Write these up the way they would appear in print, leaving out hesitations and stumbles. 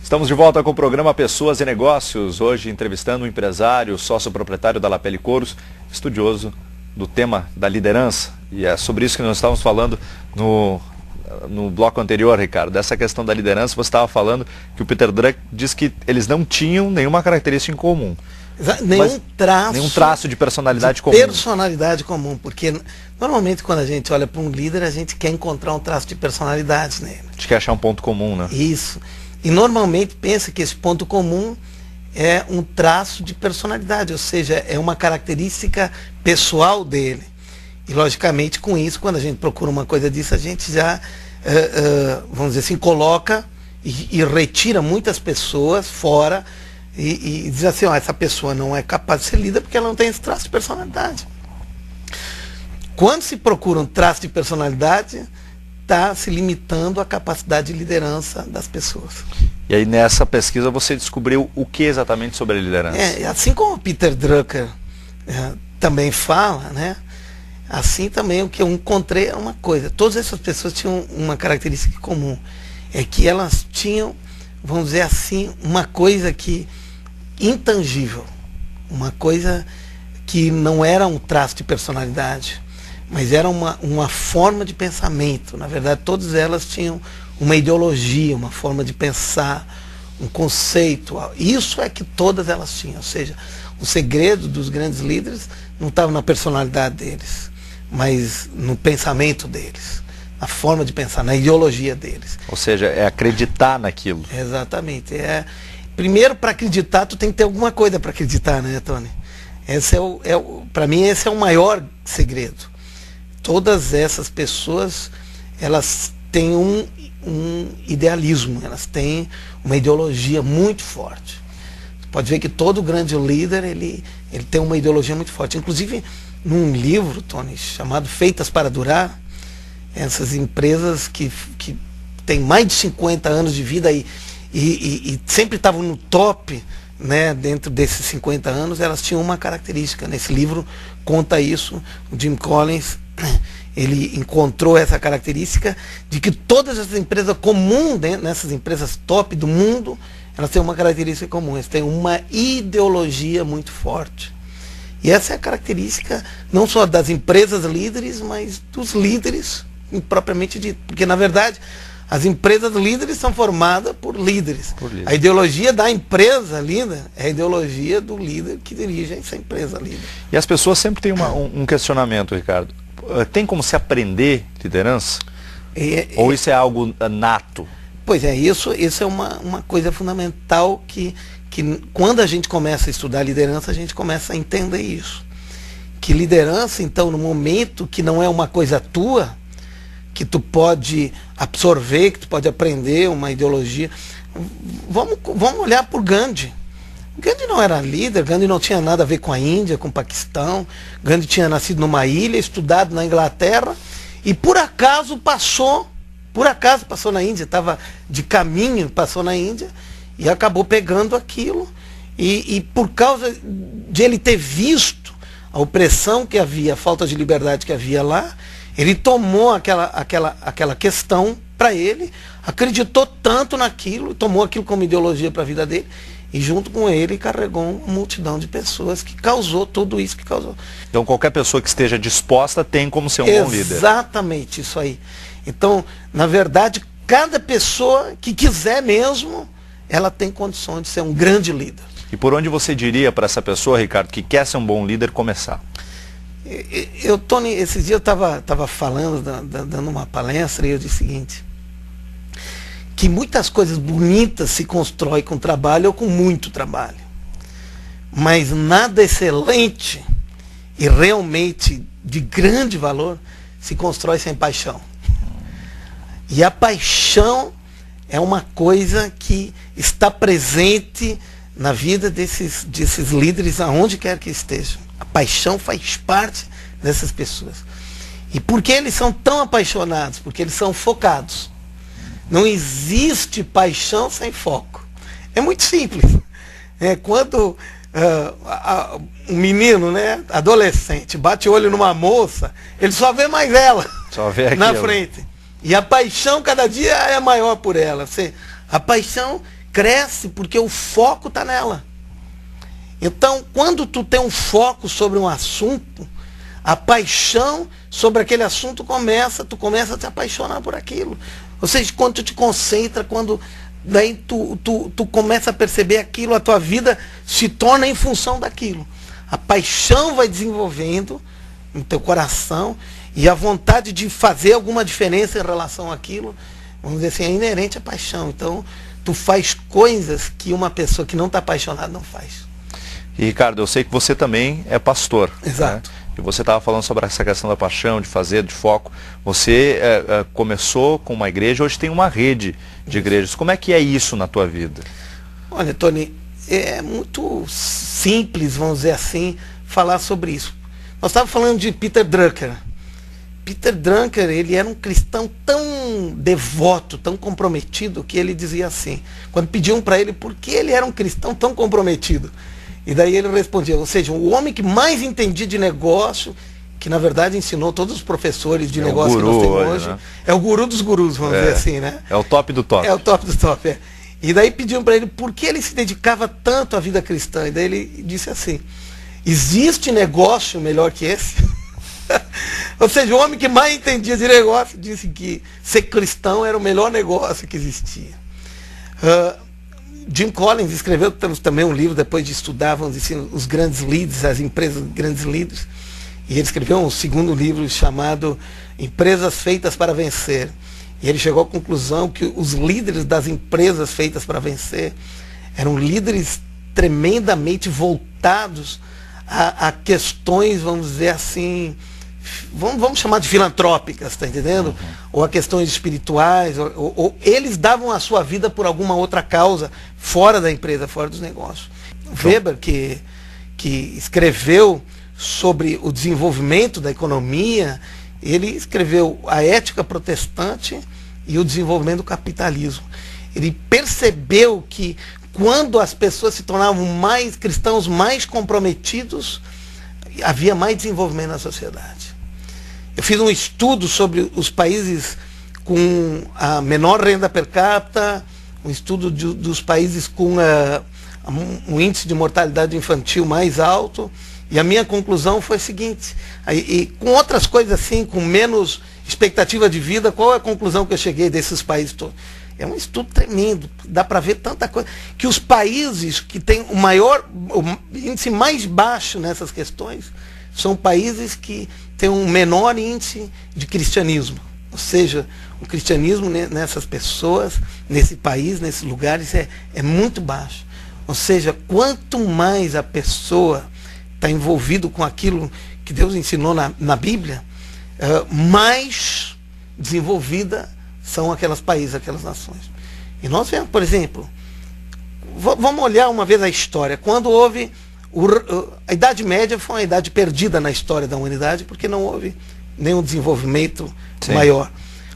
Estamos de volta com o programa Pessoas e Negócios, hoje entrevistando um empresário, sócio proprietário da Lapelli Couros, estudioso do tema da liderança. E é sobre isso que nós estávamos falando no bloco anterior, Ricardo, dessa questão da liderança. Você estava falando que o Peter Drucker disse que eles não tinham nenhuma característica em comum. Nenhum traço de personalidade comum. Personalidade comum, porque normalmente quando a gente olha para um líder, a gente quer encontrar um traço de personalidade nele. A gente quer achar um ponto comum, né? Isso. E normalmente pensa que esse ponto comum é um traço de personalidade, ou seja, é uma característica pessoal dele. E logicamente com isso, quando a gente procura uma coisa disso, a gente já, vamos dizer assim, coloca e retira muitas pessoas fora e diz assim, ó, essa pessoa não é capaz de ser líder porque ela não tem esse traço de personalidade. Quando se procura um traço de personalidade, está se limitando à capacidade de liderança das pessoas. E aí nessa pesquisa você descobriu o que exatamente sobre a liderança? Assim como o Peter Drucker também fala, né? Assim também o que eu encontrei é uma coisa. Todas essas pessoas tinham uma característica comum. É que elas tinham, vamos dizer assim, uma coisa que intangível. Uma coisa que não era um traço de personalidade, mas era uma forma de pensamento. Na verdade, todas elas tinham uma ideologia, uma forma de pensar, um conceito. Isso é que todas elas tinham. Ou seja, o segredo dos grandes líderes não estava na personalidade deles, mas no pensamento deles, na forma de pensar, na ideologia deles. Ou seja, é acreditar naquilo. Exatamente. Primeiro, para acreditar, tu tem que ter alguma coisa para acreditar, né, Tony? Para mim, esse é o maior segredo. Todas essas pessoas, elas têm um idealismo, elas têm uma ideologia muito forte. Você pode ver que todo grande líder, ele tem uma ideologia muito forte. Inclusive, num livro, Tony, chamado Feitas para Durar, essas empresas que têm mais de 50 anos de vida e sempre estavam no top, né, dentro desses 50 anos, elas tinham uma característica. Nesse livro conta isso, o Jim Collins, ele encontrou essa característica de que todas as empresas comuns, nessas empresas top do mundo, elas têm uma característica comum, elas têm uma ideologia muito forte. E essa é a característica não só das empresas líderes, mas dos líderes propriamente dito. Porque, na verdade, as empresas líderes são formadas por líderes. A ideologia da empresa líder é a ideologia do líder que dirige essa empresa líder. E as pessoas sempre têm um questionamento, Ricardo. Tem como se aprender liderança? Ou isso é algo nato? Pois é, isso é uma coisa fundamental que quando a gente começa a estudar liderança, a gente começa a entender isso. Que liderança, então, no momento que não é uma coisa tua, que tu pode absorver, que tu pode aprender uma ideologia. Vamos olhar por Gandhi. Gandhi não era líder, Gandhi não tinha nada a ver com a Índia, com o Paquistão. Gandhi tinha nascido numa ilha, estudado na Inglaterra, e por acaso passou na Índia, estava de caminho, passou na Índia, e acabou pegando aquilo, e por causa de ele ter visto a opressão que havia, a falta de liberdade que havia lá, ele tomou aquela questão para ele, acreditou tanto naquilo, tomou aquilo como ideologia para a vida dele, e junto com ele carregou uma multidão de pessoas que causou tudo isso que causou. Então qualquer pessoa que esteja disposta tem como ser um bom líder. Exatamente, isso aí. Então, na verdade, cada pessoa que quiser mesmo, ela tem condições de ser um grande líder. E por onde você diria para essa pessoa, Ricardo, que quer ser um bom líder, começar? Tony, esses dias eu estava falando, dando uma palestra, e eu disse o seguinte, que muitas coisas bonitas se constroem com trabalho ou com muito trabalho. Mas nada excelente e realmente de grande valor se constrói sem paixão. E a paixão é uma coisa que está presente na vida desses líderes, aonde quer que estejam. A paixão faz parte dessas pessoas. E por que eles são tão apaixonados? Porque eles são focados. Não existe paixão sem foco. É muito simples. Quando um menino, né, adolescente, bate o olho numa moça, ele só vê mais ela na frente. E a paixão cada dia é maior por ela. A paixão cresce porque o foco está nela. Então, quando tu tem um foco sobre um assunto, a paixão sobre aquele assunto tu começa a te apaixonar por aquilo. Ou seja, quando tu te concentra, quando daí tu começa a perceber aquilo, a tua vida se torna em função daquilo. A paixão vai desenvolvendo no teu coração e a vontade de fazer alguma diferença em relação àquilo, vamos dizer assim, é inerente à paixão. Então, tu faz coisas que uma pessoa que não está apaixonada não faz. E Ricardo, eu sei que você também é pastor. Exato. Né? E você estava falando sobre essa questão da paixão, de fazer, de foco. Você começou com uma igreja, hoje tem uma rede de igrejas. Como é que é isso na tua vida? Olha, Tony, é muito simples, vamos dizer assim, falar sobre isso. Nós estávamos falando de Peter Drucker. Peter Drucker, ele era um cristão tão devoto, tão comprometido, que ele dizia assim, quando pediam para ele por que ele era um cristão tão comprometido. E daí ele respondia, ou seja, o homem que mais entendia de negócio, que na verdade ensinou todos os professores de negócio que nós temos hoje, né? É o guru dos gurus, vamos dizer assim, né? É o top do top. É o top do top, é. E daí pediam para ele por que ele se dedicava tanto à vida cristã. E daí ele disse assim, existe negócio melhor que esse? Ou seja, o homem que mais entendia de negócio disse que ser cristão era o melhor negócio que existia. Jim Collins escreveu também um livro, depois de estudar, vamos dizer assim, os grandes líderes, as empresas grandes líderes. E ele escreveu um segundo livro chamado Empresas Feitas para Vencer. E ele chegou à conclusão que os líderes das empresas feitas para vencer eram líderes tremendamente voltados a questões, vamos dizer assim, vamos chamar de filantrópicas, está entendendo? Ou a questões espirituais, ou eles davam a sua vida por alguma outra causa, fora da empresa, fora dos negócios. Weber, que escreveu sobre o desenvolvimento da economia, ele escreveu A Ética Protestante e o Desenvolvimento do Capitalismo. Ele percebeu que quando as pessoas se tornavam mais cristãos, mais comprometidos, havia mais desenvolvimento na sociedade. Eu fiz um estudo sobre os países com a menor renda per capita, um estudo dos países com um índice de mortalidade infantil mais alto, e a minha conclusão foi a seguinte, e com outras coisas assim, com menos expectativa de vida, qual é a conclusão que eu cheguei desses países todos? É um estudo tremendo, dá para ver tanta coisa, que os países que têm o índice mais baixo nessas questões, são países que têm um menor índice de cristianismo. Ou seja, o cristianismo nessas pessoas, nesse país, nesses lugares, é muito baixo. Ou seja, quanto mais a pessoa está envolvido com aquilo que Deus ensinou na Bíblia, mais desenvolvida são aqueles países, aquelas nações. E nós vemos, por exemplo, vamos olhar uma vez a história. Quando houve a Idade Média, foi uma idade perdida na história da humanidade, porque não houve nenhum desenvolvimento maior.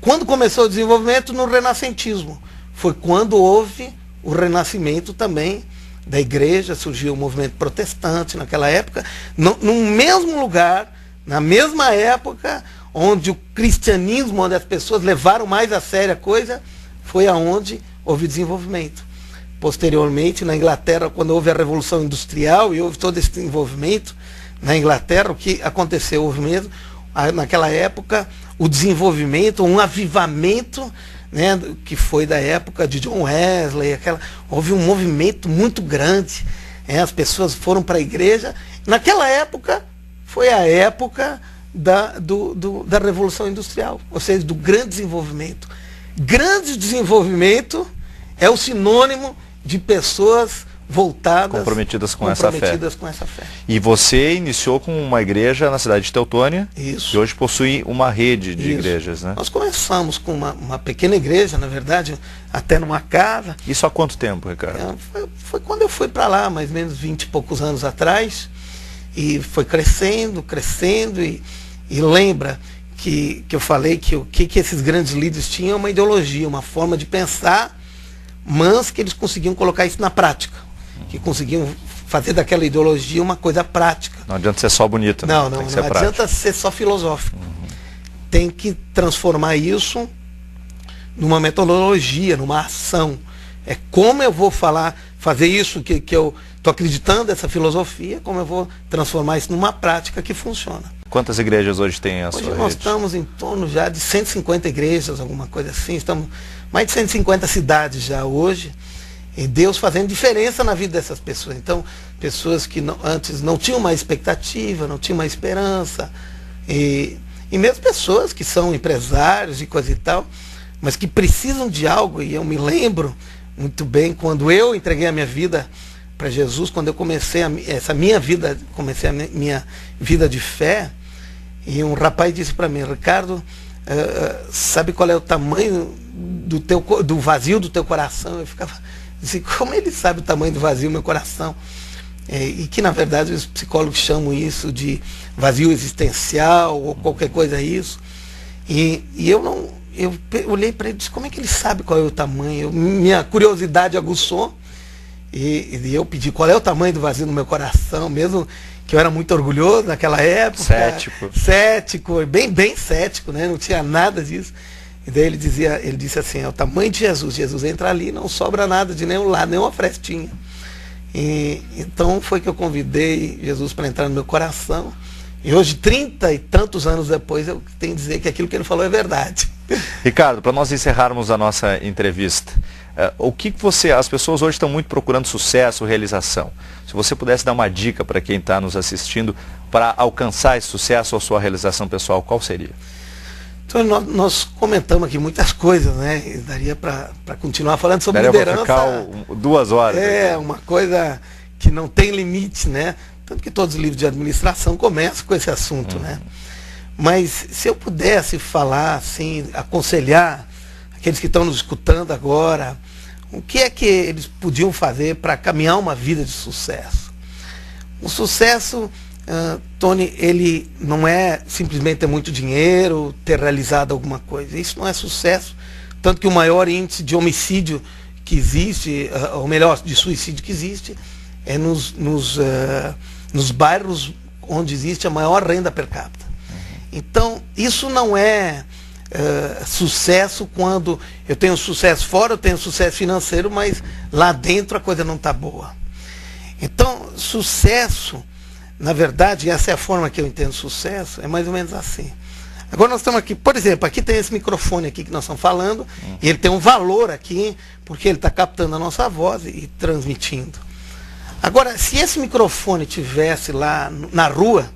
Quando começou o desenvolvimento? No renascentismo. Foi quando houve o renascimento também da igreja, surgiu o movimento protestante naquela época, no mesmo lugar, na mesma época, onde o cristianismo, onde as pessoas levaram mais a sério a coisa, foi aonde houve desenvolvimento. Posteriormente, na Inglaterra, quando houve a Revolução Industrial e houve todo esse desenvolvimento, na Inglaterra, o que aconteceu? Houve mesmo, naquela época, o desenvolvimento, um avivamento, né, que foi da época de John Wesley, houve um movimento muito grande, as pessoas foram para a igreja. Naquela época, foi a época da Revolução Industrial, ou seja, do grande desenvolvimento. Grande desenvolvimento é o sinônimo de pessoas voltadas, comprometidas com essa fé. E você iniciou com uma igreja na cidade de Teutônia. Isso. E hoje possui uma rede de igrejas, né? Nós começamos com uma pequena igreja, na verdade, até numa casa. Isso há quanto tempo, Ricardo? Foi quando eu fui para lá, mais ou menos 20 e poucos anos atrás. E foi crescendo, e lembra que eu falei que o que esses grandes líderes tinham uma ideologia, uma forma de pensar, mas que eles conseguiam colocar isso na prática, que conseguiam fazer daquela ideologia uma coisa prática. Não adianta ser só bonito. Não adianta ser só filosófico. Tem que transformar isso numa metodologia, numa ação. É como eu vou fazer isso que eu estou acreditando, essa filosofia, como eu vou transformar isso numa prática que funciona. Quantas igrejas hoje tem a sua Hoje rede? nós estamos em torno já de 150 igrejas, alguma coisa assim. Estamos mais de 150 cidades já hoje. E Deus fazendo diferença na vida dessas pessoas. Então, pessoas que antes não tinham uma expectativa, não tinham uma esperança. E mesmo pessoas que são empresários e coisa e tal, mas que precisam de algo. E eu me lembro muito bem quando eu entreguei a minha vida para Jesus, quando eu comecei comecei a minha vida de fé, e um rapaz disse para mim: Ricardo, sabe qual é o tamanho do vazio do teu coração? Eu ficava assim, como ele sabe o tamanho do vazio do meu coração? E que na verdade os psicólogos chamam isso de vazio existencial ou qualquer coisa isso. E eu olhei para ele e disse: como é que ele sabe qual é o tamanho? Minha curiosidade aguçou. E eu pedi qual é o tamanho do vazio no meu coração, mesmo que eu era muito orgulhoso naquela época. Cético, bem cético, né? Não tinha nada disso. E daí ele disse assim: é o tamanho de Jesus. Jesus entra ali, não sobra nada de nenhum lado, nenhuma frestinha. Então foi que eu convidei Jesus para entrar no meu coração. E hoje, 30 e tantos anos depois, eu tenho que dizer que aquilo que ele falou é verdade. Ricardo, para nós encerrarmos a nossa entrevista, o que as pessoas hoje estão muito procurando sucesso, realização. Se você pudesse dar uma dica para quem está nos assistindo para alcançar esse sucesso ou sua realização pessoal, qual seria? Então, nós comentamos aqui muitas coisas, né? E daria para continuar falando sobre liderança. Daria para ficar 2 horas. Uma coisa que não tem limite, né? Tanto que todos os livros de administração começam com esse assunto, né? Mas se eu pudesse falar, assim, aconselhar aqueles que estão nos escutando agora, o que é que eles podiam fazer para caminhar uma vida de sucesso? O sucesso, Tony, ele não é simplesmente ter muito dinheiro, ter realizado alguma coisa. Isso não é sucesso. Tanto que o maior índice de homicídio que existe, ou melhor, de suicídio que existe, é nos bairros onde existe a maior renda per capita. Então, isso não é sucesso quando eu tenho sucesso fora, eu tenho sucesso financeiro, mas lá dentro a coisa não está boa. Então, sucesso, na verdade, essa é a forma que eu entendo sucesso, é mais ou menos assim. Agora nós estamos aqui, por exemplo, aqui tem esse microfone aqui que nós estamos falando, e ele tem um valor aqui, porque ele está captando a nossa voz e transmitindo. Agora, se esse microfone tivesse lá na rua,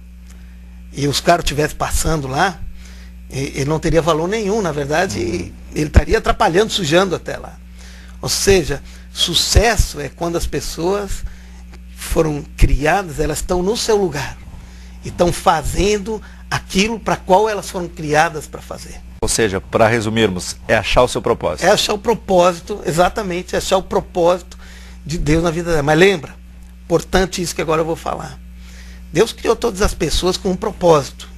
e os caras estivessem passando lá, ele não teria valor nenhum, na verdade, ele estaria atrapalhando, sujando até lá. Ou seja, sucesso é quando as pessoas foram criadas, elas estão no seu lugar, e estão fazendo aquilo para qual elas foram criadas para fazer. Ou seja, para resumirmos, é achar o seu propósito. É achar o propósito, exatamente, é achar o propósito de Deus na vida dela. Mas lembra, importante isso que agora eu vou falar. Deus criou todas as pessoas com um propósito.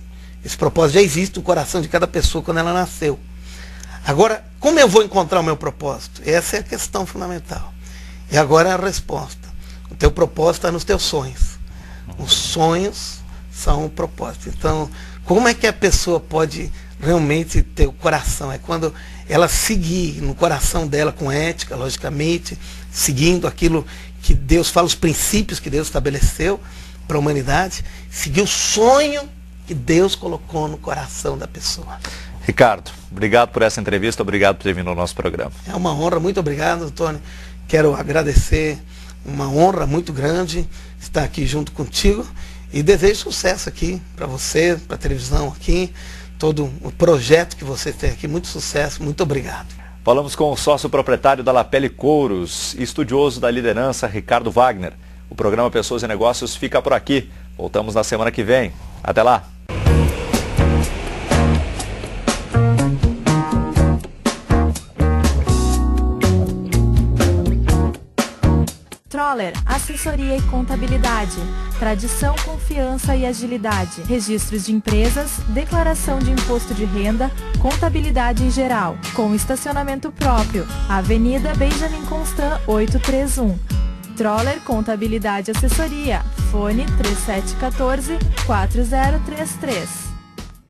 Esse propósito já existe no coração de cada pessoa quando ela nasceu. Agora, como eu vou encontrar o meu propósito? Essa é a questão fundamental. E agora é a resposta. O teu propósito está nos teus sonhos. Os sonhos são o propósito. Então, como é que a pessoa pode realmente ter o coração? É quando ela seguir no coração dela com ética, logicamente, seguindo aquilo que Deus fala, os princípios que Deus estabeleceu para a humanidade, seguir o sonho que Deus colocou no coração da pessoa. Ricardo, obrigado por essa entrevista, obrigado por ter vindo ao nosso programa. É uma honra, muito obrigado, Tony. Quero agradecer, uma honra muito grande estar aqui junto contigo e desejo sucesso aqui para você, para a televisão aqui, todo o projeto que você tem aqui, muito sucesso, muito obrigado. Falamos com o sócio proprietário da Lapelle Couros, estudioso da liderança, Ricardo Wagner. O programa Pessoas e Negócios fica por aqui. Voltamos na semana que vem. Até lá! Troller, assessoria e contabilidade, tradição, confiança e agilidade, registros de empresas, declaração de imposto de renda, contabilidade em geral, com estacionamento próprio, Avenida Benjamin Constant 831. Troller Contabilidade e Assessoria, fone 3714-4033.